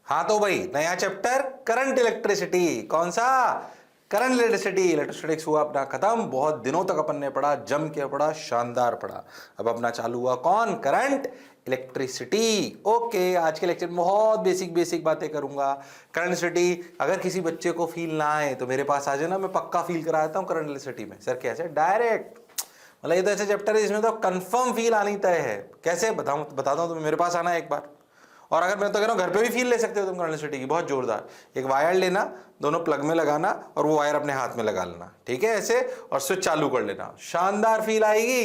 हाँ तो भाई नया चैप्टर करंट इलेक्ट्रिसिटी। कौन सा? Current electricity. इलेक्ट्रोस्टैटिक्स हुआ अपना खत्म, बहुत दिनों तक अपन ने पढ़ा, जम के पढ़ा, शानदार पढ़ा। अब अपना चालू हुआ कौन? Current electricity. ओके, आज के लेक्चर में बहुत बेसिक बेसिक बातें करूंगा। करंट इलेक्ट्रिसिटी अगर किसी बच्चे को फील ना आए तो मेरे पास आ जाना, मैं पक्का फील करा देता हूँ करंट इलेक्ट्रिसिटी में। सर कैसे? डायरेक्ट। मतलब ये तो ऐसे चैप्टर है जिसमें तो कंफर्म फील आनी तय है। कैसे बताऊं? बताता हूं, तुम्हें मेरे पास आना एक बार। और अगर मैं तो कह रहा हूं घर पे भी फील ले सकते हो तुम करंट इलेक्ट्रिसिटी की, बहुत जोरदार। एक वायर लेना, दोनों प्लग में लगाना और वो वायर अपने हाथ में लगा लेना, ठीक है ऐसे, और स्विच चालू कर लेना, शानदार फील आएगी।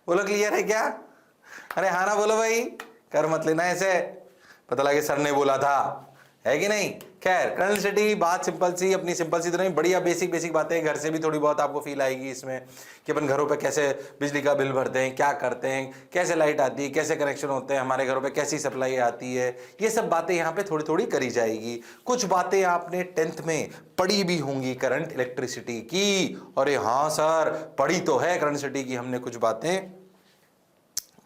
बोलो क्लियर है क्या? अरे हाँ ना बोलो भाई, कर मत लेना ऐसे, पता लगे सर ने बोला था, है कि नहीं। खैर करंट इलेक्ट्रिसिटी बात सिंपल सी, अपनी सिंपल सी तो नहीं, बढ़िया बेसिक बेसिक बातें, घर से भी थोड़ी बहुत आपको फील आएगी इसमें कि अपन घरों पे कैसे बिजली का बिल भरते हैं, क्या करते हैं, कैसे लाइट आती है, कैसे कनेक्शन होते हैं, हमारे घरों पे कैसी सप्लाई आती है, ये सब बातें यहाँ पे थोड़ी थोड़ी करी जाएगी। कुछ बातें आपने 10th में पढ़ी भी होंगी करंट इलेक्ट्रिसिटी की। अरे हाँ सर पढ़ी तो है करंट इलेक्ट्रिसिटी की हमने कुछ बातें,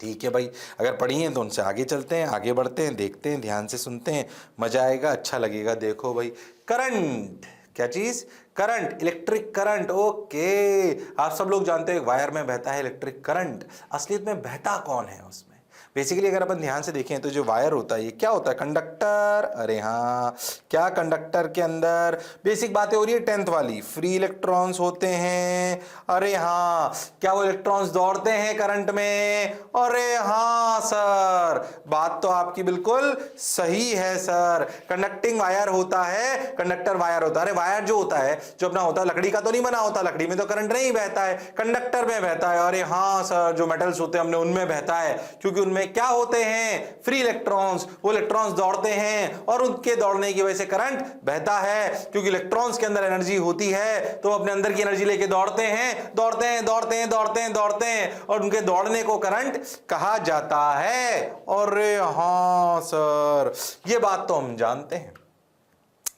ठीक है भाई। अगर पढ़ी हैं तो उनसे आगे चलते हैं, आगे बढ़ते हैं, देखते हैं, ध्यान से सुनते हैं, मजा आएगा, अच्छा लगेगा। देखो भाई, करंट क्या चीज? Current, electric current. ओके, आप सब लोग जानते हैं वायर में बहता है इलेक्ट्रिक करंट। असलियत में बहता कौन है उसमें? बेसिकली अगर अपन ध्यान से देखें तो जो वायर होता है ये क्या होता है? कंडक्टर। अरे हाँ, क्या कंडक्टर के अंदर बेसिक बातें हो रही है 10th वाली, फ्री इलेक्ट्रॉन्स होते हैं। अरे हाँ, क्या वो इलेक्ट्रॉन्स दौड़ते हैं करंट में? अरे हाँ सर, बात तो आपकी बिल्कुल सही है सर। कंडक्टिंग वायर होता है, कंडक्टर वायर होता है। अरे वायर जो होता है, जो अपना होता है, लकड़ी का तो नहीं बना होता, लकड़ी में तो करंट नहीं बहता है, कंडक्टर में बहता है। अरे हाँ सर, जो मेटल्स होते हैं हमने उनमें बहता है, क्योंकि उनमें क्या होते हैं? Free electrons. वो इलेक्ट्रॉन्स दौड़ते हैं और उनके दौड़ने की वजह से करंट बहता है, क्योंकि इलेक्ट्रॉन्स के अंदर एनर्जी होती है तो अपने अंदर की एनर्जी लेके दौड़ते हैं, दौड़ते हैं, दौड़ते हैं, दौड़ते हैं, दौड़ते हैं, और उनके दौड़ने को करंट कहा जाता है। अरे हाँ सर, ये बात तो हम जानते हैं।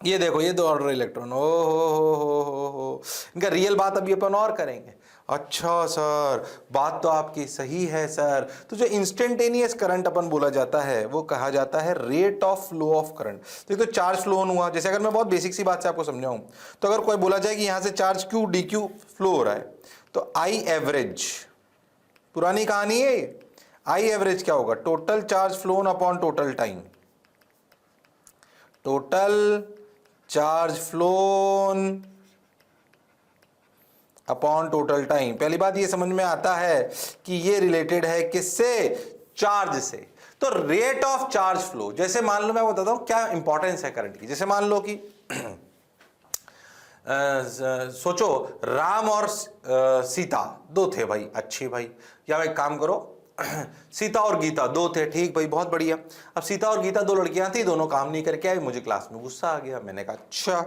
ये देखो, ये दौड़ रहे इलेक्ट्रॉन, ओ हो, इनका रियल बात अभी अपन और करेंगे। अच्छा सर, बात तो आपकी सही है सर। तो जो इंस्टेंटेनियस करंट अपन बोला जाता है वो कहा जाता है rate of flow of current. तो चार्ज फ्लो हुआ, जैसे अगर मैं बहुत बेसिक सी बात से आपको समझाऊं तो अगर कोई बोला जाए कि यहां से charge Q D Q flow हो रहा है, तो आई एवरेज, पुरानी कहानी है, आई एवरेज क्या होगा? Total charge phloem upon total time. Total charge phloem upon total time. पहली बात ये समझ में आता है कि ये रिलेटेड है किससे? चार्ज से। तो रेट ऑफ चार्ज फ्लो, जैसे मान लो, मैं बताता हूं क्या इंपॉर्टेंस है करंट की। जैसे मान लो कि सोचो राम और सीता दो थे भाई, अच्छी भाई, या एक काम करो सीता और गीता दो थे, ठीक भाई, बहुत बढ़िया। अब सीता और गीता दो लड़कियां थी, दोनों काम नहीं करके आई, मुझे क्लास में गुस्सा आ गया। मैंने कहा अच्छा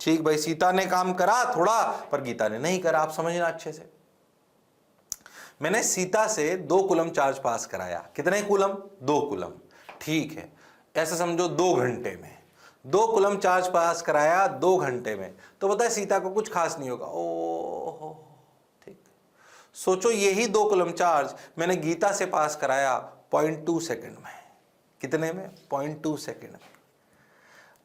ठीक भाई, सीता ने काम करा थोड़ा पर गीता ने नहीं करा। आप समझना अच्छे से, मैंने सीता से 2 कूलम चार्ज पास कराया। कितने कूलम? 2 कूलम, ठीक है, ऐसा समझो 2 घंटे में 2 कूलम चार्ज पास कराया 2 घंटे में। तो पता है सीता को कुछ खास नहीं होगा। ओ ठीक, सोचो यही 2 कूलम चार्ज मैंने गीता से पास कराया 0.2 सेकंड में। कितने में? 0.2 सेकंड में।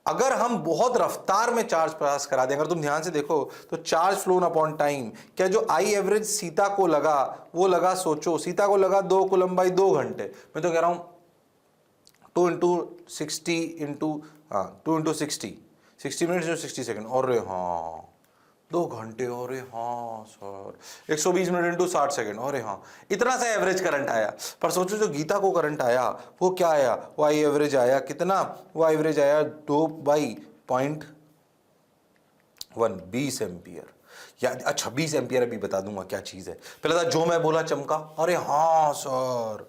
अगर हम बहुत रफ्तार में चार्ज पास करा दें, अगर तुम ध्यान से देखो तो चार्ज फ्लोन अपॉन टाइम, क्या जो आई एवरेज सीता को लगा वो लगा, सोचो सीता को लगा 2 कूलम बाई 2 घंटे। मैं तो कह रहा हूं 2 into 60 into 2 into 60 minutes 60 second. और हाँ 2 घंटे। और हाँ सर 120 मिनट इंटू 60 सेकेंड। और हाँ इतना सा एवरेज करंट आया। पर सोचो जो गीता को करंट आया वो क्या आया? वो आई एवरेज आया कितना? वो एवरेज आया 2/0.1 20 एम्पियर। या अच्छा 20 एम्पियर अभी बता दूंगा क्या चीज है। पहले था जो मैं बोला चमका। अरे हाँ सर,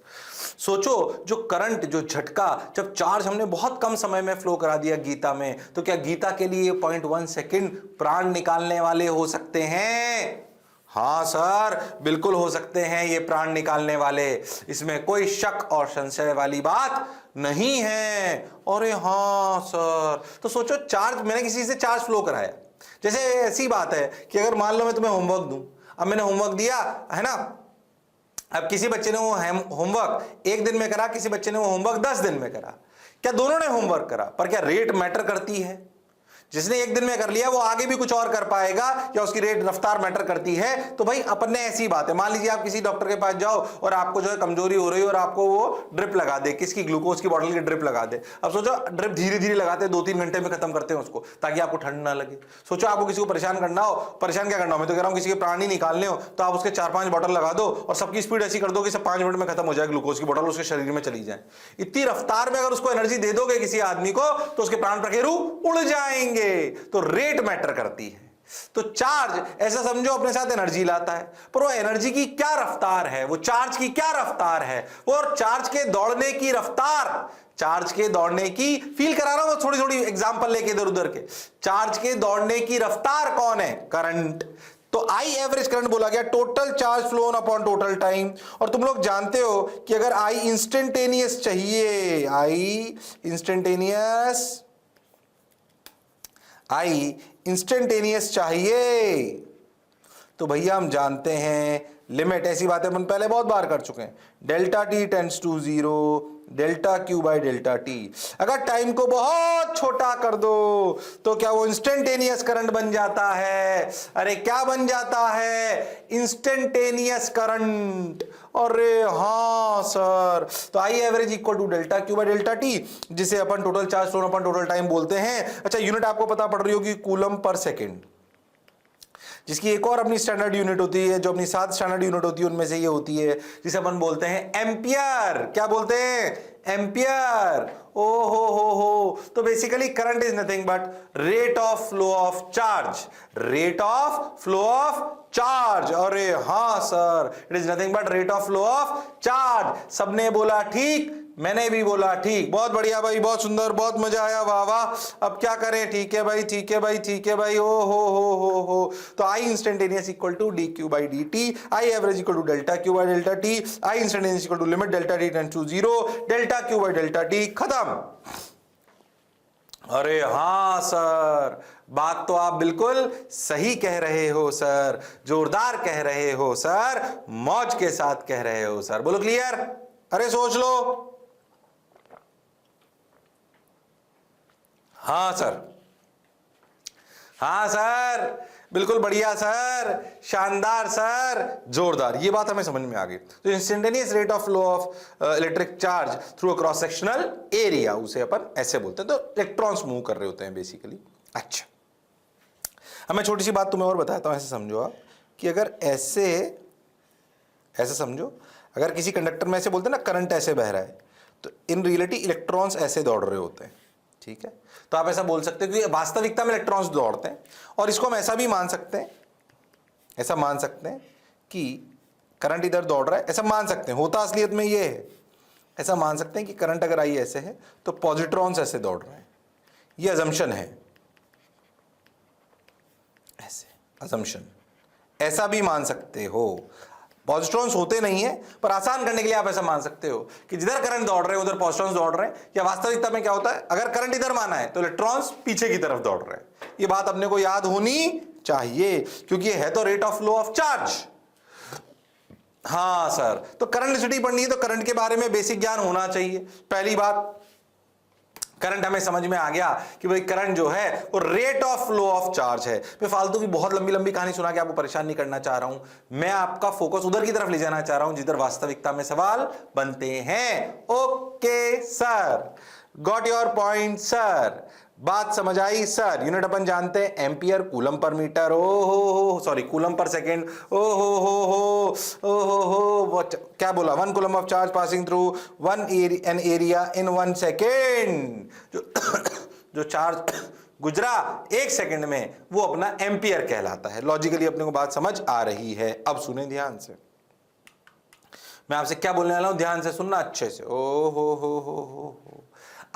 सोचो जो करंट, जो झटका, जब चार्ज हमने बहुत कम समय में फ्लो करा दिया गीता में, तो क्या गीता के लिए 0.1 सेकेंड प्राण निकालने वाले हो सकते हैं? हाँ सर बिल्कुल हो सकते हैं ये प्राण निकालने वाले, इसमें कोई शक और संशय वाली बात नहीं है। अरे हाँ सर, तो सोचो चार्ज, मैंने किसी से चार्ज फ्लो कराया। जैसे ऐसी बात है कि अगर मान लो मैं तुम्हें होमवर्क दूं, अब मैंने होमवर्क दिया है ना, अब किसी बच्चे ने वो होमवर्क 1 दिन में करा, किसी बच्चे ने वो होमवर्क 10 दिन में करा। क्या दोनों ने होमवर्क करा? पर क्या रेट मैटर करती है? जिसने एक दिन में कर लिया वो आगे भी कुछ और कर पाएगा, या उसकी रेट रफ्तार मैटर करती है? तो भाई अपन ने ऐसी बात है, मान लीजिए आप किसी डॉक्टर के पास जाओ और आपको जो है कमजोरी हो रही है और आपको वो ड्रिप लगा दे, किसकी, ग्लूकोज की बोतल की ड्रिप लगा दे। अब सोचो ड्रिप धीरे धीरे लगाते हैं, 2-3 घंटे में खत्म करते हैं उसको, ताकि आपको ठंड ना लगे। सोचो आपको किसी को परेशान करना हो, परेशान क्या करना हो, मैं तो कह रहा हूं किसी के प्राण ही निकालने हो, तो आप उसके 4-5 बॉटल लगा दो और सबकी स्पीड ऐसी कर दो कि सब 5 मिनट में खत्म हो जाए, ग्लूकोज की बोतल उसके शरीर में चली जाए। इतनी रफ्तार में अगर उसको एनर्जी दे दोगे किसी आदमी को, तो उसके प्राण प्रकेरु उड़ जाएंगे। तो रेट मैटर करती है। तो चार्ज ऐसा समझो अपने साथ एनर्जी लाता है, पर वो एनर्जी की क्या रफ्तार है, वो चार्ज की क्या रफ्तार है, वो चार्ज के दौड़ने की रफ्तार, चार्ज के दौड़ने की, फील करा रहा हूं थोड़ी थोड़ी एग्जांपल लेके इधर उधर के, चार्ज के दौड़ने की रफ्तार कौन है? करंट। तो आई एवरेज करंट बोला गया total charge phloem upon total time. और तुम लोग जानते हो कि अगर आई इंस्टेंटेनियस चाहिए, आई इंस्टेंटेनियस चाहिए, तो भैया हम जानते हैं लिमिट, ऐसी बातें अपन पहले बहुत बार कर चुके हैं, delta T tends to 0, delta Q by delta t. अगर टाइम को बहुत छोटा कर दो तो क्या वो इंस्टेंटेनियस करंट बन जाता है? अरे क्या बन जाता है? Instantaneous current. अरे हाँ सर, तो I average equal to delta Q by delta t, जिसे अपन टोटल चार्ज फ्लोन अपन टोटल टाइम बोलते हैं। अच्छा, यूनिट आपको पता पड़ रही होगी, कूलम पर सेकेंड, जिसकी एक और अपनी स्टैंडर्ड यूनिट होती है, जो अपनी 7 स्टैंडर्ड यूनिट होती है उनमें से ये होती है, जिसे अपन बोलते हैं एम्पियर। क्या बोलते हैं? एम्पियर। ओ हो। तो basically current is nothing but rate of flow of charge, rate of flow of charge. अरे हाँ sir, it is nothing but rate of flow of charge. सबने बोला ठीक, मैंने भी बोला ठीक, बहुत बढ़िया भाई, बहुत सुंदर, बहुत मजा आया, वाह वाह। अब क्या करें? ठीक है भाई, ठीक है भाई, ठीक है भाई। ओ हो। तो I instantaneous equal to D Q by D T, I average equal to delta Q by delta T, I instantaneous equal to limit delta T tends to 0, delta Q by delta T, खत्म। अरे हाँ sir, बात तो आप बिल्कुल सही कह रहे हो सर, जोरदार कह रहे हो सर, मौज के साथ कह रहे हो सर। बोलो क्लियर? अरे सोच लो। हाँ सर, हाँ सर, बिल्कुल बढ़िया सर, शानदार सर, जोरदार, ये बात हमें समझ में आ गई। तो instantaneous rate of flow of electric charge through a cross sectional area, उसे अपन ऐसे बोलते हैं। तो इलेक्ट्रॉन्स मूव कर रहे होते हैं बेसिकली। अच्छा, अब मैं छोटी सी बात तुम्हें और बताता हूं, ऐसे समझो आप कि अगर ऐसे समझो, अगर किसी कंडक्टर में ऐसे बोलते हैं ना करंट ऐसे बह रहा है, तो इन रियलिटी इलेक्ट्रॉन्स ऐसे दौड़ रहे होते हैं। ठीक है, तो आप ऐसा बोल सकते हो कि वास्तविकता में इलेक्ट्रॉन्स दौड़ते हैं। और इसको हम ऐसा भी मान सकते हैं, ऐसा मान सकते हैं कि करंट इधर दौड़ रहा है, ऐसा मान सकते हैं, होता असलियत में ये है, ऐसा मान सकते हैं कि करंट अगर आई ऐसे है तो पॉजिट्रॉन्स ऐसे दौड़ रहे हैं, ये अजम्पशन है, ऐसे अजम्पशन, ऐसा भी मान सकते हो। पॉजिट्रॉन्स होते नहीं है, पर आसान करने के लिए आप ऐसा मान सकते हो कि जिधर करंट दौड़ रहे हैं उधर पॉजिट्रॉन्स दौड़ रहे हैं। या वास्तविकता में क्या होता है, अगर करंट इधर माना है तो इलेक्ट्रॉन्स पीछे की तरफ दौड़ रहे हैं। ये बात अपने को याद होनी चाहिए, क्योंकि ये है तो rate of flow of charge. हाँ सर, तो करंट डेंसिटी पढ़नी है तो करंट के बारे में बेसिक ज्ञान होना चाहिए। पहली बात, करंट हमें समझ में आ गया कि भाई करंट जो है वो rate of flow of charge है। मैं फालतू की बहुत लंबी लंबी कहानी सुना के आपको परेशान नहीं करना चाह रहा हूं, मैं आपका फोकस उधर की तरफ ले जाना चाह रहा हूं जिधर वास्तविकता में सवाल बनते हैं। Okay sir, got your point sir, बात समझ आई सर। यूनिट अपन जानते हैं एम्पियर, कूलम पर मीटर, ओ हो सॉरी कूलम पर सेकेंड, ओ हो क्या बोला, 1 coulomb of charge passing through an area in 1 second. जो चार्ज गुजरा 1 सेकेंड में वो अपना एम्पियर कहलाता है। लॉजिकली अपने को बात समझ आ रही है। अब सुने ध्यान से, मैं आपसे क्या बोलने वाला हूं, ध्यान से सुनना अच्छे से। ओ हो।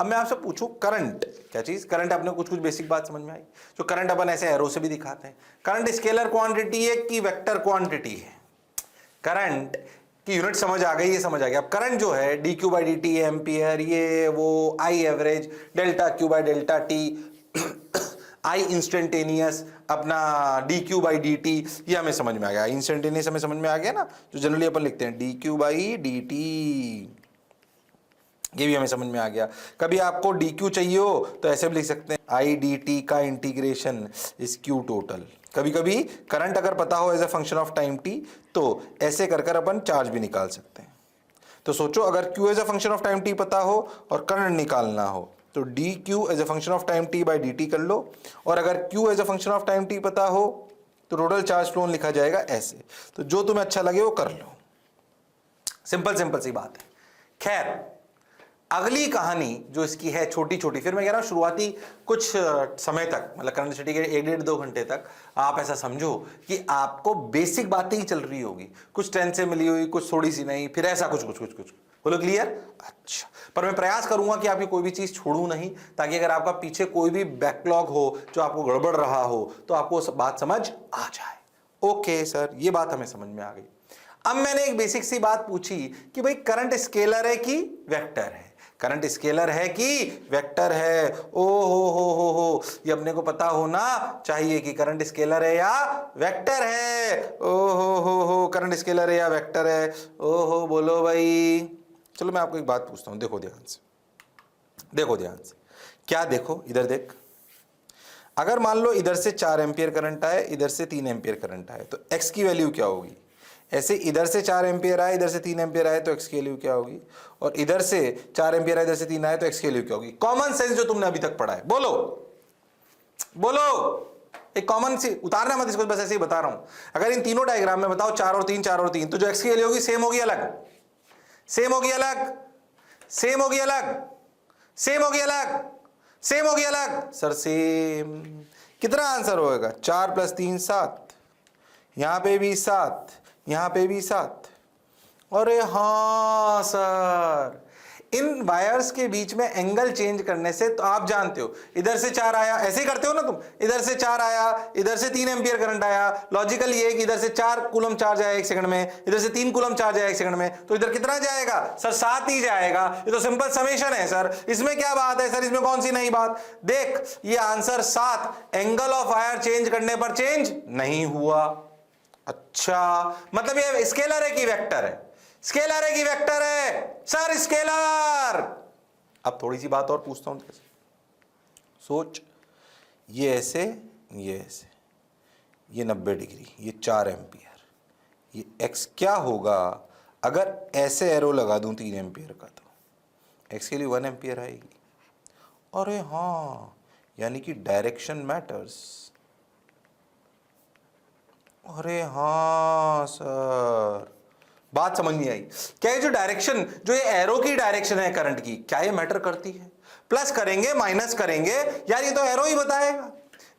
अब मैं आपसे पूछूं करंट क्या चीज, करंट अपने कुछ बेसिक बात समझ में आई। जो करंट अपन ऐसे एरो से भी दिखाते हैं, करंट स्केलर क्वांटिटी है कि वेक्टर क्वांटिटी है? करंट की यूनिट समझ आ गई, ये समझ आ गया। अब करंट जो है D Q by D T ampere, ये वो I average delta Q by delta T, I instantaneous अपना D Q by D T, ये हमें समझ में आ गया। इंस्टेंटेनियस हमें समझ में आ गया ना, जो जनरली अपन लिखते हैं D Q by D T. ये भी हमें समझ में आ गया। कभी आपको डी क्यू चाहिए हो तो ऐसे भी लिख सकते हैं आई डी टी का इंटीग्रेशन इज क्यू टोटल। कभी कभी करंट अगर पता हो as a function of time t तो ऐसे कर कर अपन चार्ज भी निकाल सकते हैं। तो सोचो अगर q as a function of time t पता हो और करंट निकालना हो तो d q as a function of time t by D t कर लो, और अगर q as a function of time t पता हो तो टोटल चार्ज फ्लो लिखा जाएगा ऐसे। तो जो तुम्हें अच्छा लगे वो कर लो, सिंपल सिंपल सी बात है। खैर अगली कहानी जो इसकी है छोटी छोटी, फिर मैं कह रहा हूं शुरुआती कुछ समय तक, मतलब करंट सिटी के 1-1.5-2 घंटे तक आप ऐसा समझो कि आपको बेसिक बातें ही चल रही होगी, कुछ 10 से मिली हुई, कुछ थोड़ी सी नहीं, फिर ऐसा कुछ कुछ कुछ कुछ बोलो क्लियर। अच्छा, पर मैं प्रयास करूंगा कि आपकी कोई भी चीज छोड़ू नहीं, ताकि अगर आपका पीछे कोई भी बैकलॉग हो जो आपको गड़बड़ रहा हो तो आपको बात समझ आ जाए। ओके सर, ये बात हमें समझ में आ गई। अब मैंने एक बेसिक सी बात पूछी कि भाई करंट स्केलर है कि वेक्टर है, करंट स्केलर है कि वेक्टर है। ओ हो, ये अपने को पता होना चाहिए कि करंट स्केलर है या वेक्टर है। ओ हो, करंट स्केलर है या वेक्टर है। ओ हो, बोलो भाई। चलो मैं आपको एक बात पूछता हूं, देखो ध्यान से, देखो ध्यान से। क्या देखो, इधर देख, अगर मान लो इधर से 4 एम्पियर करंट आए, इधर से 3 एम्पियर करंट आए, तो x की वैल्यू क्या होगी। ऐसे इधर से 4 एम्पियर आए, इधर से 3 एम्पियर आए तो x की वैल्यू क्या होगी, और इधर से 4 एम्पियर आए, इधर से 3 आए तो x की वैल्यू क्या होगी। कॉमन सेंस जो तुमने अभी तक पढ़ा है, बोलो बोलो। एक कॉमन सी, उतारना मत इसको, बस ऐसे ही बता रहा हूं। अगर इन तीनों डायग्राम में बताओ 4 और 3, 4 और 3, तो जो x की वैल्यू होगी सेम होगी अलग, सेम होगी अलग, सेम होगी अलग, सेम होगी अलग, सेम होगी अलग। सर सेम, कितना आंसर होएगा, 4 + 3 7, यहां पे भी 7, यहां पे भी 7। अरे हाँ सर, इन वायर्स के बीच में एंगल चेंज करने से, तो आप जानते हो इधर से 4 आया, ऐसे ही करते हो ना तुम, इधर से 4 आया, इधर से 3 एम्पियर करंट आया, लॉजिकल ये है कि इधर से 4 कूलम चार्ज आया 1 सेकंड में, इधर से 3 कूलम चार्ज आया 1 सेकंड में, तो इधर कितना जाएगा सर, 7 ही जाएगा। ये तो सिंपल समेशन है सर, इसमें क्या बात है सर, इसमें कौन सी नई बात। देख ये answer 7 angle of wire change करने पर चेंज नहीं हुआ। अच्छा, मतलब ये स्केलर है कि वेक्टर है, स्केलर है कि वेक्टर है सर, स्केलर। अब थोड़ी सी बात और पूछता हूं, सोच, ये ऐसे, ये ऐसे, ये 90 डिग्री, ये 4 एम्पियर, ये x क्या होगा अगर ऐसे एरो लगा दूं 3 एम्पियर का, तो x के लिए 1 एम्पियर आएगी। अरे हाँ, यानी कि डायरेक्शन मैटर्स। अरे हाँ सर, बात समझ नहीं आई क्या। ये जो डायरेक्शन, जो ये एरो की डायरेक्शन है करंट की, क्या ये मैटर करती है। प्लस करेंगे माइनस करेंगे, यार ये तो एरो ही बताएगा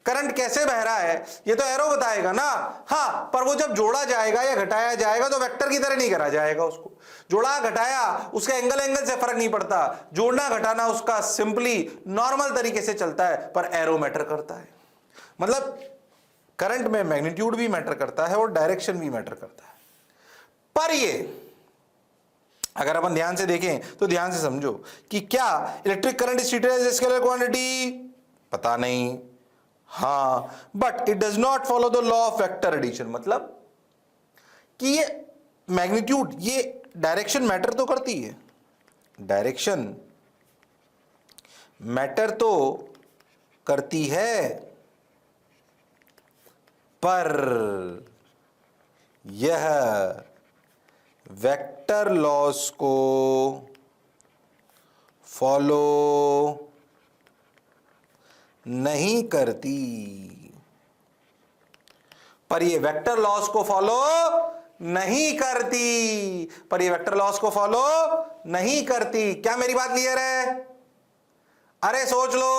करंट कैसे बह रहा है, ये तो एरो बताएगा ना। हाँ, पर वो जब जोड़ा जाएगा या घटाया जाएगा तो वेक्टर की तरह नहीं करा जाएगा उसको। जोड़ा घटाया उसका एंगल से फर्क नहीं पड़ता, जोड़ना घटाना उसका सिंपली नॉर्मल तरीके से चलता है, पर एरो मैटर करता है। मतलब करंट में मैग्नीट्यूड भी मैटर करता है और डायरेक्शन भी मैटर करता है। पर ये अगर अपन ध्यान से देखें तो ध्यान से समझो कि क्या electric current is treated as a scalar quantity, पता नहीं। हाँ, but it does not follow the law of vector addition, मतलब कि ये मैग्नीट्यूड, ये डायरेक्शन मैटर तो करती है, डायरेक्शन मैटर तो करती है, पर यह वेक्टर लॉस को फॉलो नहीं करती, पर ये वेक्टर लॉस को फॉलो नहीं करती, पर ये वेक्टर लॉस को फॉलो नहीं करती। क्या मेरी बात क्लियर है। अरे सोच लो,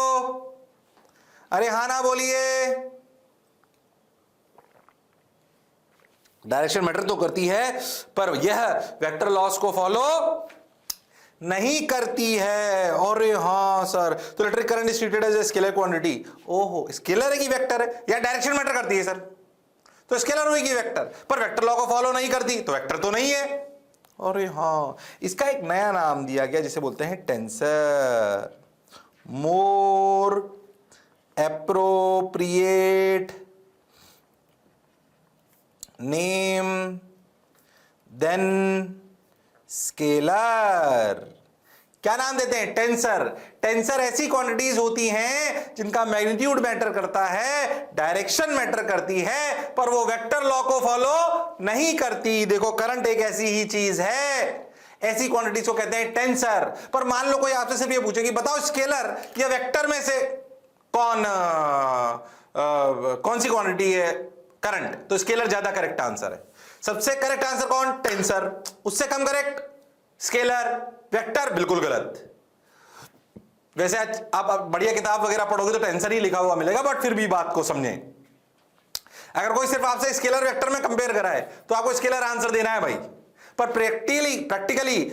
अरे हाँ ना बोलिए। डायरेक्शन मैटर तो करती है, पर यह वेक्टर लॉस को फॉलो नहीं करती है। और हाँ सर, तो electric current is treated as a scalar quantity. ओहो, स्केलर है कि वेक्टर है, या डायरेक्शन मैटर करती है सर, तो स्केलर हुई कि वेक्टर, पर वेक्टर लॉ को फॉलो नहीं करती तो वेक्टर तो नहीं है। और हाँ, इसका एक नया नाम दिया गया जिसे बोलते हैं टेंसर, मोर एप्रोप्रिएट नेम देन स्केलर। क्या नाम देते हैं? टेंसर। टेंसर ऐसी क्वांटिटीज होती हैं जिनका मैग्नीट्यूड मैटर करता है, डायरेक्शन मैटर करती है, पर वो वेक्टर लॉ को फॉलो नहीं करती। देखो करंट एक ऐसी ही चीज है, ऐसी क्वांटिटीज को कहते हैं टेंसर। पर मान लो कोई आपसे सिर्फ ये पूछे कि बताओ स्केलर या वेक्टर में से कौन सी क्वांटिटी है करंट, तो स्केलर ज्यादा करेक्ट आंसर है। सबसे करेक्ट आंसर कौन? टेंसर। उससे कम करेक्ट स्केलर। वेक्टर बिल्कुल गलत। वैसे आप बढ़िया किताब वगैरह पढ़ोगे तो टेंसर ही लिखा हुआ मिलेगा, बट फिर भी बात को समझें। अगर कोई सिर्फ आपसे स्केलर वेक्टर में कंपेयर करा है तो आपको स्केलर आंसर देना है भाई। पर प्रैक्टिकली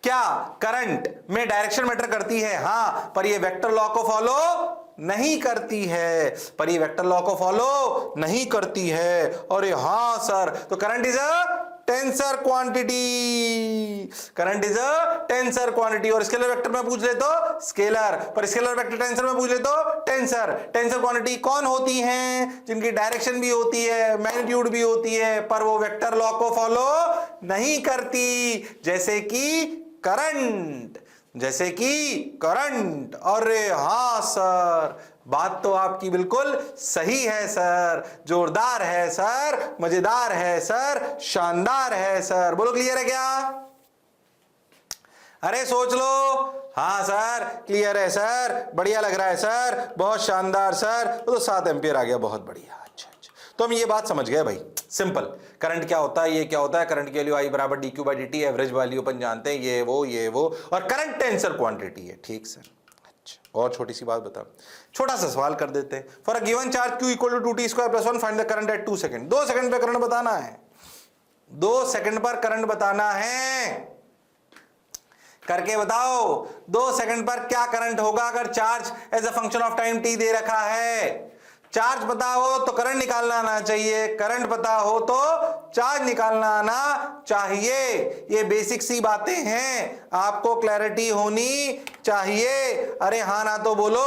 क्या करंट में डायरेक्शन मैटर करती है? हां, पर ये वेक्टर लॉ को फॉलो नहीं करती है, पर ये वेक्टर लॉ को फॉलो नहीं करती है। अरे हां सर, तो current is a tensor quantity. Current is a tensor quantity. और स्केलर वेक्टर में पूछ ले तो स्केलर, पर स्केलर वेक्टर टेंसर में पूछ ले तो टेंसर। टेंसर क्वांटिटी कौन होती हैं? जिनकी डायरेक्शन भी होती है, मैग्नीट्यूड भी होती है, पर वो वेक्टर लॉ को फॉलो नहीं करती, जैसे कि करंट। जैसे कि करंट। अरे हां सर, बात तो आपकी बिल्कुल सही है सर, जोरदार है सर, मजेदार है सर, शानदार है सर। बोलो क्लियर है क्या? अरे सोच लो। हाँ सर क्लियर है सर, बढ़िया लग रहा है सर, बहुत शानदार सर। तो 7 एम्पियर आ गया, बहुत बढ़िया। अच्छा, तो हम ये बात समझ गए भाई, सिंपल। करंट क्या होता है, ये क्या होता है, करंट की वैल्यू I बराबर dq by dt, average value अपन जानते हैं, ये वो, और करंट टेंसर क्वांटिटी है। ठीक सर। अच्छा, और छोटी सी बात बता, छोटा सा सवाल कर देते हैं। For a given charge q equal to 2t square plus 1 find the current at 2 second. 2 second पे करंट बताना है, 2 सेकंड पर करंट बताना है। करके बताओ 2 सेकंड पर क्या करंट होगा अगर charge as a function of time t दे रखा है। चार्ज पता हो तो करंट निकालना आना चाहिए, करंट पता हो तो चार्ज निकालना आना चाहिए। ये बेसिक सी बातें हैं, आपको क्लैरिटी होनी चाहिए। अरे हाँ ना तो बोलो,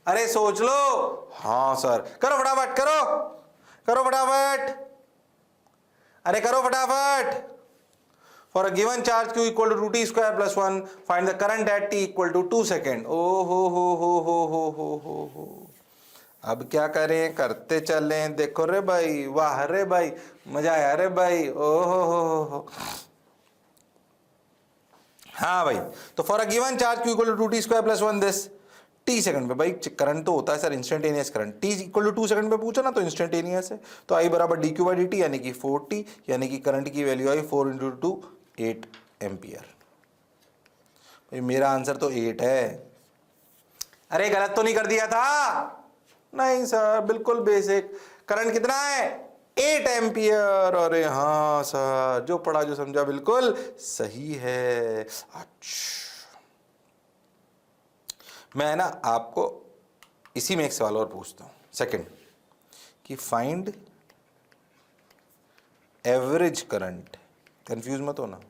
अरे सोच लो। हाँ सर, करो फटाफट, करो फटाफट, अरे करो फटाफट। For a given charge q equal to 2t square plus 1 find the current at t equal to 2 second. ओ हो। अब क्या करें, करते चलें। देखो रे भाई, वाह रे भाई, मजा आया रे भाई। ओहो हो। हाँ भाई, तो for a given charge q equal to 2t square plus 1 this t second पे। भाई करंट तो होता है sir instantaneous current, t equal to 2 second पे पूछा ना तो इंस्टेंटेनियस है। तो I बराबर dq बाई dt यानी कि 4t, यानी कि करंट की वैल्यू आई 4 इंटू 2 8 एम्पियर। भाई मेरा आंसर तो 8 है। अरे गलत तो नहीं कर दिया था? नहीं सर, बिल्कुल बेसिक। करंट कितना है? 8 एम्पियर। अरे हाँ सर, जो पढ़ा जो समझा बिल्कुल सही है। अच्छा, मैं ना आपको इसी में एक सवाल और पूछता हूं, सेकंड, कि फाइंड एवरेज करंट। कंफ्यूज मत होना,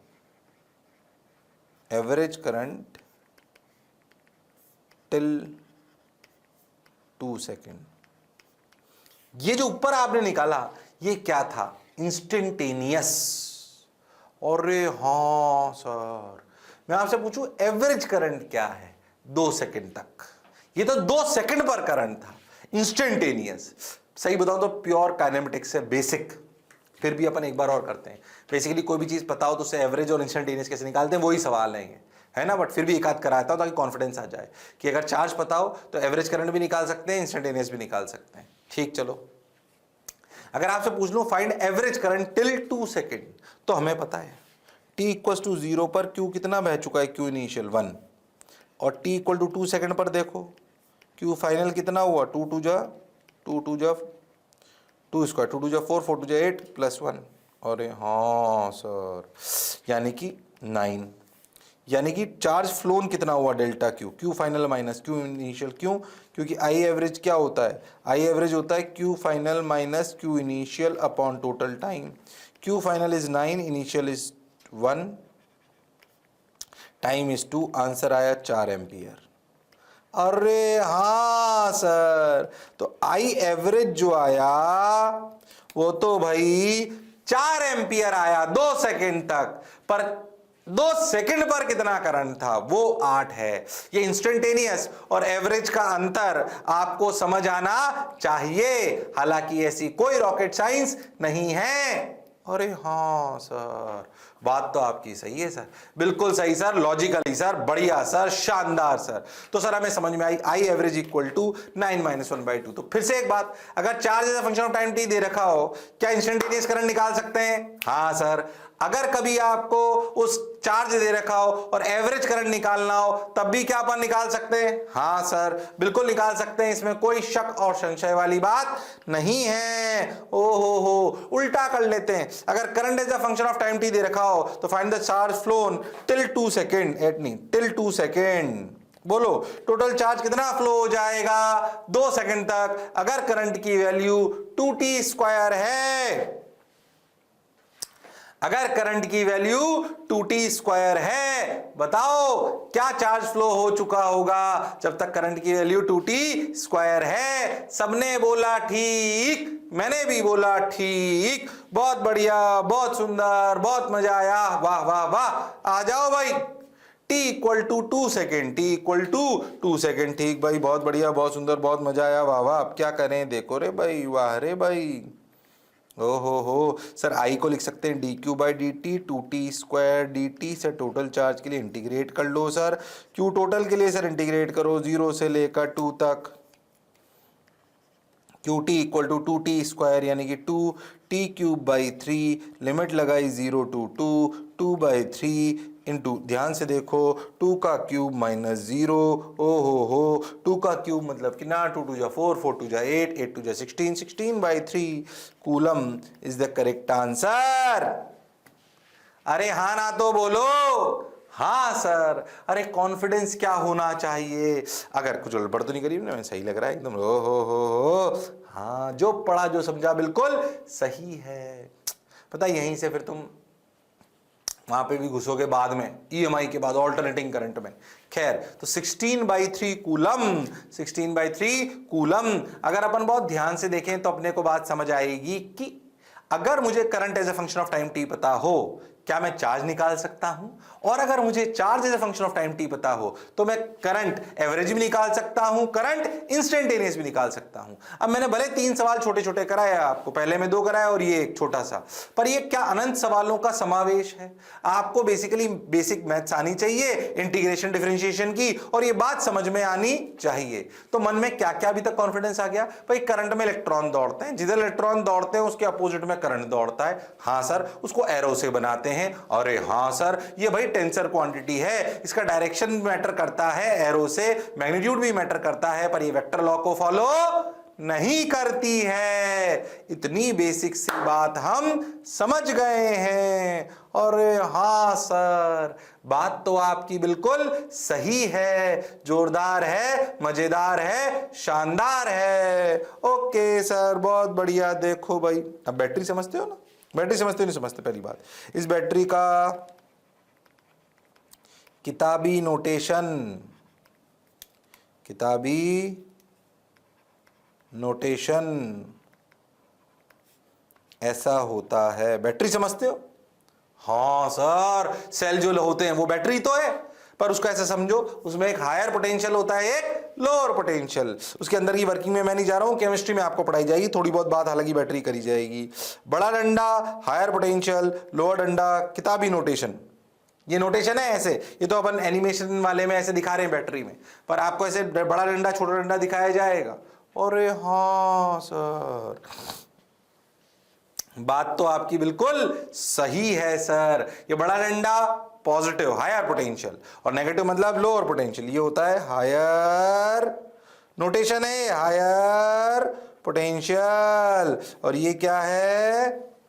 एवरेज करंट टिल 2 सेकेंड। ये जो ऊपर आपने निकाला ये क्या था? इंस्टेंटेनियस। अरे हाँ सर, मैं आपसे पूछूं एवरेज करंट क्या है 2 सेकेंड तक? ये तो 2 सेकेंड पर करंट था, इंस्टेंटेनियस। सही बताऊं तो प्योर काइनेमेटिक्स है, बेसिक। फिर भी अपन एक बार और करते हैं। बेसिकली कोई भी चीज पता हो तो उससे एवरेज और इंस्टेंटेनियस कैसे निकालते हैं, वही सवाल है ना। बट फिर भी एक आध कराता हूं ताकि कॉन्फिडेंस आ जाए कि अगर चार्ज पता हो तो एवरेज करंट भी निकाल सकते हैं, इंस्टेंटेनियस भी निकाल सकते हैं। ठीक, चलो अगर आपसे पूछ लूं find average current till 2 second, तो हमें पता है t इक्वल टू 0 पर q कितना बह चुका है, q इनिशियल 1, और t इक्वल टू 2 सेकेंड पर देखो q फाइनल कितना हुआ, 2 2 जा 2 स्क्वायर, 2 2 जा 4 4 2 जा 8 प्लस 1। अरे हाँ सर, यानी कि 9। यानी कि चार्ज फ्लोन कितना हुआ, delta Q, Q final minus Q initial. क्यों? क्योंकि आई एवरेज क्या होता है, आई एवरेज होता है Q final minus Q initial upon total time. Q final is 9, initial is 1, time is 2, answer आया 4 एम्पियर। अरे हाँ सर, तो आई एवरेज जो आया वो तो भाई 4 एम्पियर आया 2 सेकेंड तक। पर 2 सेकंड पर कितना करंट था, वो 8 है। ये इंस्टेंटेनियस और एवरेज का अंतर आपको समझ आना चाहिए, हालांकि ऐसी कोई रॉकेट साइंस नहीं है। अरे हाँ सर, बात तो आपकी सही है सर, बिल्कुल सही सर, लॉजिकली सर, बढ़िया सर, शानदार सर। तो सर हमें समझ में आई, आई एवरेज इक्वल टू 9 - 1/2। तो फिर से एक बात, अगर charge as a function of time T दे रखा हो, क्या इंस्टेंटेनियस करंट निकाल सकते हैं? हाँ सर। अगर कभी आपको उस चार्ज दे रखा हो और एवरेज करंट निकालना हो, तब भी क्या अपन निकाल सकते हैं? हाँ सर, बिल्कुल निकाल सकते हैं, इसमें कोई शक और संशय वाली बात नहीं है। ओ हो, उल्टा कर लेते हैं। अगर current is the function of time T दे रखा हो तो find the charge flown till 2 second एट नी टिल 2 सेकेंड। बोलो टोटल चार्ज कितना फ्लो हो जाएगा 2 सेकेंड तक, अगर करंट की वैल्यू 2t² है। अगर करंट की वैल्यू 2t² है, बताओ क्या चार्ज फ्लो हो चुका होगा जब तक करंट की वैल्यू 2t² है? सबने बोला ठीक, मैंने भी बोला ठीक, बहुत बढ़िया, बहुत सुंदर, बहुत मजा आया, वाह वाह वाह। आ जाओ भाई, t = 2 सेकेंड, t = 2 सेकेंड, ठीक भाई, बहुत बढ़िया, बहुत सुंदर, बहुत मजा आया, वाह वाह। अब क्या करें, देखो रे भाई, वाह रे भाई, हो सर। आई को लिख सकते हैं dq/dt 2t² dt से टोटल चार्ज के लिए इंटीग्रेट कर लो सर। क्यू टोटल के लिए सर इंटीग्रेट करो 0 से लेकर 2 तक। qt = 2t² यानी कि 2t³ 3, लिमिट लगाई 0 to 2/3 इंटू, ध्यान से देखो, 2 का क्यूब -0, ओ हो 2 का क्यूब मतलब कितना, 2 × 2 = 4, 4 × 2 = 8, 8 × 2 = 16, 16/3 coulomb is the correct answer. अरे हाँ ना तो बोलो हाँ सर। अरे कॉन्फिडेंस क्या होना चाहिए, अगर कुछ गड़बड़ तो नहीं करी मैंने, सही लग रहा है एकदम, ओ हो। हाँ, जो पढ़ा जो समझा बिल्कुल सही है। पता यहीं से फिर तुम वहां पे भी घुसोगे बाद में, ईएमआई के बाद ऑल्टरनेटिंग करंट में। खैर, तो 16/3 कूलम, 16/3 कूलम। अगर अपन बहुत ध्यान से देखें तो अपने को बात समझ आएगी कि अगर मुझे current as a function of time t पता हो, क्या मैं चार्ज निकाल सकता हूं? और अगर मुझे charge as a function of time t पता हो तो मैं करंट एवरेज भी निकाल सकता हूं, करंट इंस्टेंटेनियस भी निकाल सकता हूं। अब मैंने भले 3 सवाल छोटे छोटे कराया आपको, पहले में 2 कराया और ये एक छोटा सा, पर ये क्या अनंत सवालों का समावेश है। आपको बेसिकली बेसिक मैथ्स आनी चाहिए, इंटीग्रेशन डिफरेंशिएशन की, और ये बात समझ में आनी चाहिए। तो मन में क्या क्या अभी तक कॉन्फिडेंस आ गया भाई, करंट में इलेक्ट्रॉन दौड़ते हैं, जिधर इलेक्ट्रॉन दौड़ते हैं उसके अपोजिट में करंट दौड़ता है। हाँ सर, उसको एरो से बनाते हैं। अरे हाँ सर, ये भाई टेंसर क्वांटिटी है, इसका डायरेक्शन मैटर करता है, एरो से मैग्नीट्यूड भी मैटर करता है, पर ये वेक्टर लॉ को फॉलो नहीं करती है। इतनी बेसिक सी बात हम समझ गए हैं। अरे हाँ सर, बात तो आपकी बिल्कुल सही है, जोरदार है, मजेदार है, शानदार है। ओके सर, बहुत बढ़िया। देखो भाई, अब बैटरी समझते हो ना, बैटरी समझते हो नहीं समझते, पहली बात, इस बैटरी का किताबी नोटेशन, किताबी नोटेशन ऐसा होता है। बैटरी समझते हो? हाँ सर, सेल जो होते हैं वो बैटरी तो है, पर उसको ऐसा समझो, उसमें एक हायर पोटेंशियल होता है, एक लोअर पोटेंशियल। उसके अंदर की वर्किंग में मैं नहीं जा रहा हूं, केमिस्ट्री में आपको पढ़ाई जाएगी, थोड़ी बहुत बात हालांकि बैटरी करी जाएगी। बड़ा डंडा हायर पोटेंशियल, लोअर डंडा किताबी नोटेशन। ये नोटेशन है ऐसे, ये तो अपन एनिमेशन वाले में ऐसे दिखा रहे हैं बैटरी में, पर आपको ऐसे बड़ा डंडा छोटा डंडा दिखाया जाएगा। अरे हाँ सर, बात तो आपकी बिल्कुल सही है सर। ये बड़ा डंडा पॉजिटिव हायर पोटेंशियल और नेगेटिव मतलब लोअर पोटेंशियल, ये होता है हायर नोटेशन है, हायर पोटेंशियल। और ये क्या है,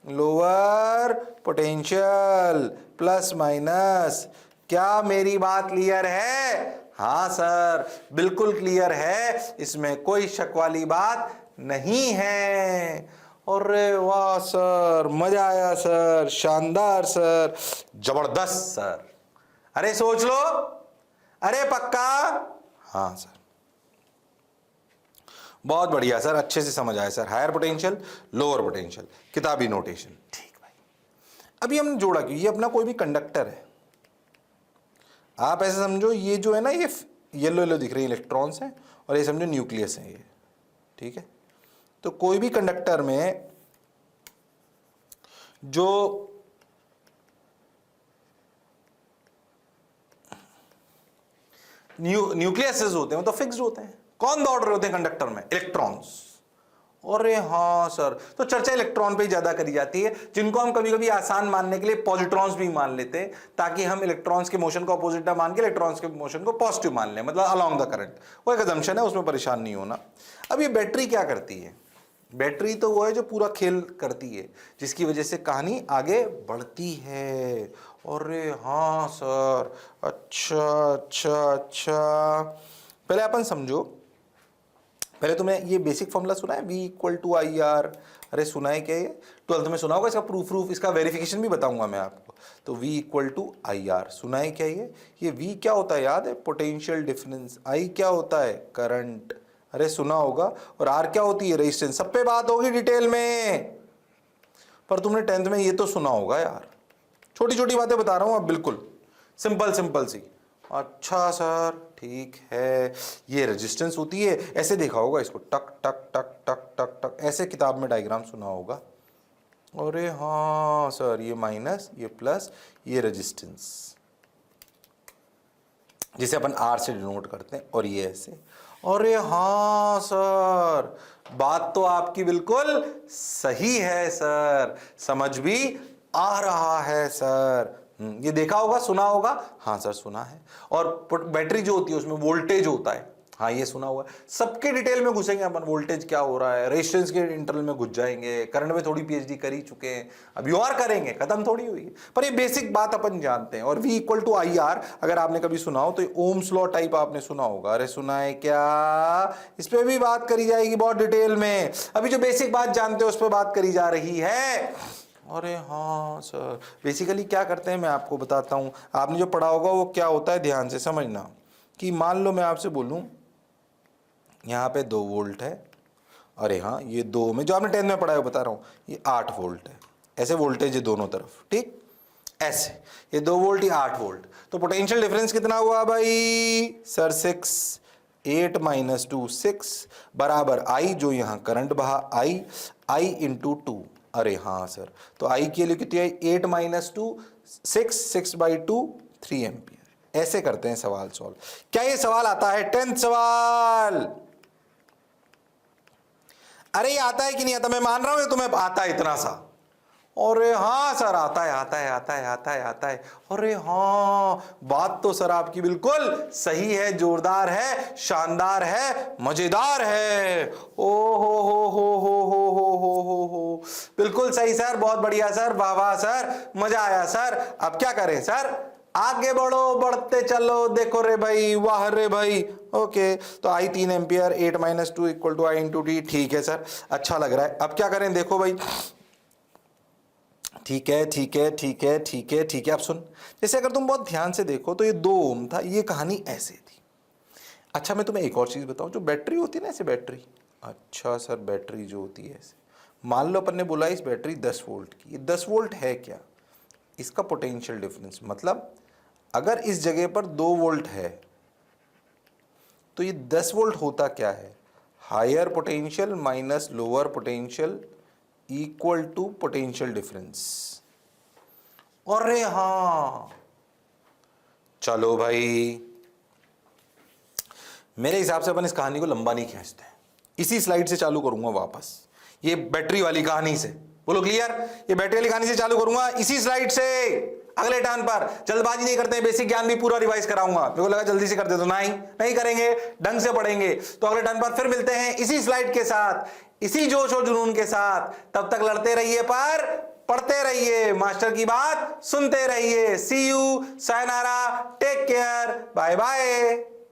लोअर पोटेंशियल, प्लस माइनस। क्या मेरी बात क्लियर है? हाँ सर, बिल्कुल क्लियर है, इसमें कोई शक वाली बात नहीं है। अरे वाह सर, मजा आया सर, शानदार सर, जबरदस्त सर। अरे सोच लो, अरे पक्का? हाँ सर, बहुत बढ़िया सर, अच्छे से समझ आया sir. Higher potential, lower potential, किताबी नोटेशन। ठीक भाई, अभी हमने जोड़ा क्यों, ये अपना कोई भी कंडक्टर है, आप ऐसे समझो ये जो है ना, ये येलो येलो दिख रही है इलेक्ट्रॉन्स हैं, और ये समझो न्यूक्लियस है ये, ठीक है। तो कोई भी कंडक्टर में जो न्यूक्लियसेस होते हैं वो तो फिक्स्ड होते हैं। कौन दौड़ रहे होते हैं कंडक्टर में? इलेक्ट्रॉन्स। अरे हाँ सर, तो चर्चा इलेक्ट्रॉन पे ज्यादा करी जाती है, जिनको हम कभी कभी आसान मानने के लिए पॉजिट्रॉन्स भी मान लेते हैं, ताकि हम इलेक्ट्रॉन्स के मोशन को अपोजिट ना मान के इलेक्ट्रॉन्स के मोशन को पॉजिटिव मान लें, मतलब अलोंग द करंट। वो एक अजम्पशन है, उसमें परेशान नहीं होना। अब ये बैटरी क्या करती है? बैटरी तो वो है जो पूरा खेल करती है, जिसकी वजह से कहानी आगे बढ़ती है। अरे हाँ सर, अच्छा अच्छा अच्छा। पहले अपन समझो, पहले तुमने ये बेसिक फॉर्मूला सुना है, V equal to I R? अरे सुना है क्या ये? 12th में सुना होगा। इसका प्रूफ इसका वेरिफिकेशन भी बताऊंगा मैं आपको। तो V equal to I R सुना है क्या ये V क्या होता है याद है? Potential difference. I क्या होता है? करंट। अरे सुना होगा। और R क्या होती है? रेजिस्टेंस। सब पे बात होगी डिटेल में, पर तुमने 10th में ये तो सुना होगा यार। छोटी छोटी बातें बता रहा हूं अब, बिल्कुल सिंपल सिंपल सी। अच्छा सर ठीक है, ये रेजिस्टेंस होती है, ऐसे देखा होगा इसको, टक टक टक टक टक टक, ऐसे किताब में डायग्राम सुना होगा। अरे हाँ सर, ये माइनस, ये प्लस, ये रेजिस्टेंस, जिसे अपन R से डिनोट करते हैं, और ये ऐसे। अरे हाँ सर, बात तो आपकी बिल्कुल सही है सर, समझ भी आ रहा है सर। ये देखा होगा, सुना होगा? हाँ सर सुना है। और बैटरी जो होती है उसमें वोल्टेज होता है, हाँ ये सुना हुआ है। सबके डिटेल में घुसेंगे अपन, वोल्टेज क्या हो रहा है, रेजिस्टेंस के इंटरवल में घुस जाएंगे, करंट में थोड़ी पीएचडी कर ही चुके हैं, अभी और करेंगे, खत्म थोड़ी हुई है, पर ये बेसिक बात अपन जानते हैं। और V equal to I R अगर आपने कभी सुना हो तो ये ओम्स लॉ टाइप आपने सुना होगा। अरे सुना है क्या? इस पर भी बात करी जाएगी बहुत डिटेल में। अभी जो बेसिक बात जानते हो उस पर बात करी जा रही है। अरे हाँ सर, बेसिकली क्या करते हैं मैं आपको बताता हूँ। आपने जो पढ़ा होगा वो क्या होता है, ध्यान से समझना। कि मान लो मैं आपसे बोलूँ यहाँ पे 2 वोल्ट है, अरे हाँ ये 2 में जो आपने 10th में पढ़ा है बता रहा हूँ, ये 8 वोल्ट है। ऐसे वोल्टेज है दोनों तरफ, ठीक ऐसे, ये 2 वोल्ट, ये 8 वोल्ट। तो पोटेंशियल डिफरेंस कितना हुआ भाई सर? 6, 8 माइनस 2 6 बराबर I, जो यहाँ करंट बहा I इंटू 2। अरे हाँ सर, तो I के लिए कितनी आई? 8 माइनस 2 6 बाई 2 3 एम्पियर। ऐसे करते हैं सवाल सॉल्व। क्या ये सवाल आता है? 10th सवाल। अरे ये आता है कि नहीं आता? मैं मान रहा हूं तुम्हें आता है इतना सा। अरे हाँ सर आता है आता है आता है आता है आता है। अरे हाँ, बात तो सर आपकी बिल्कुल सही है, जोरदार है, शानदार है, मजेदार है। ओ हो, बिल्कुल सही सर, बहुत बढ़िया सर, वाह वाह सर, मजा आया सर। अब क्या करें सर? आगे बढ़ो, बढ़ते चलो, देखो रे भाई, वाह रे भाई। ओके, तो I 3 ampere, 8 minus 2 equal to I into t. ठीक है सर, अच्छा लग रहा है। अब क्या करें? देखो भाई, ठीक है ठीक है ठीक है ठीक है ठीक है। अब सुन, जैसे अगर तुम बहुत ध्यान से देखो तो ये 2 ओम था, ये कहानी ऐसे थी। अच्छा मैं तुम्हें एक और चीज बताऊं, जो बैटरी होती है ना, ऐसे बैटरी, अच्छा सर बैटरी जो होती है ऐसे, मान लो अपन ने बोला इस बैटरी 10 वोल्ट की, ये 10 वोल्ट है क्या? इसका पोटेंशियल डिफरेंस, मतलब अगर इस जगह पर 2 वोल्ट है तो ये 10 वोल्ट होता क्या है? Higher potential minus lower potential equal to potential difference. अरे हाँ, चलो भाई, मेरे हिसाब से अपन इस कहानी को लंबा नहीं खींचते, इसी स्लाइड से चालू करूंगा वापस, ये बैटरी वाली कहानी से। बोलो क्लियर? ये बैटरी वाली कहानी से चालू करूंगा इसी स्लाइड से। अगले टर्न पर जल्दबाजी नहीं करते हैं, बेसिक ज्ञान भी पूरा रिवाइज कराऊंगा। मेरे को लगा जल्दी से कर दे, तो नहीं करेंगे, ढंग से पढ़ेंगे। तो अगले टर्न पर फिर मिलते हैं इसी स्लाइड के साथ, इसी जोश और जुनून के साथ। तब तक लड़ते रहिए पर पढ़ते रहिए, मास्टर की बात सुनते रहिए। See you, sayonara, take care, bye bye.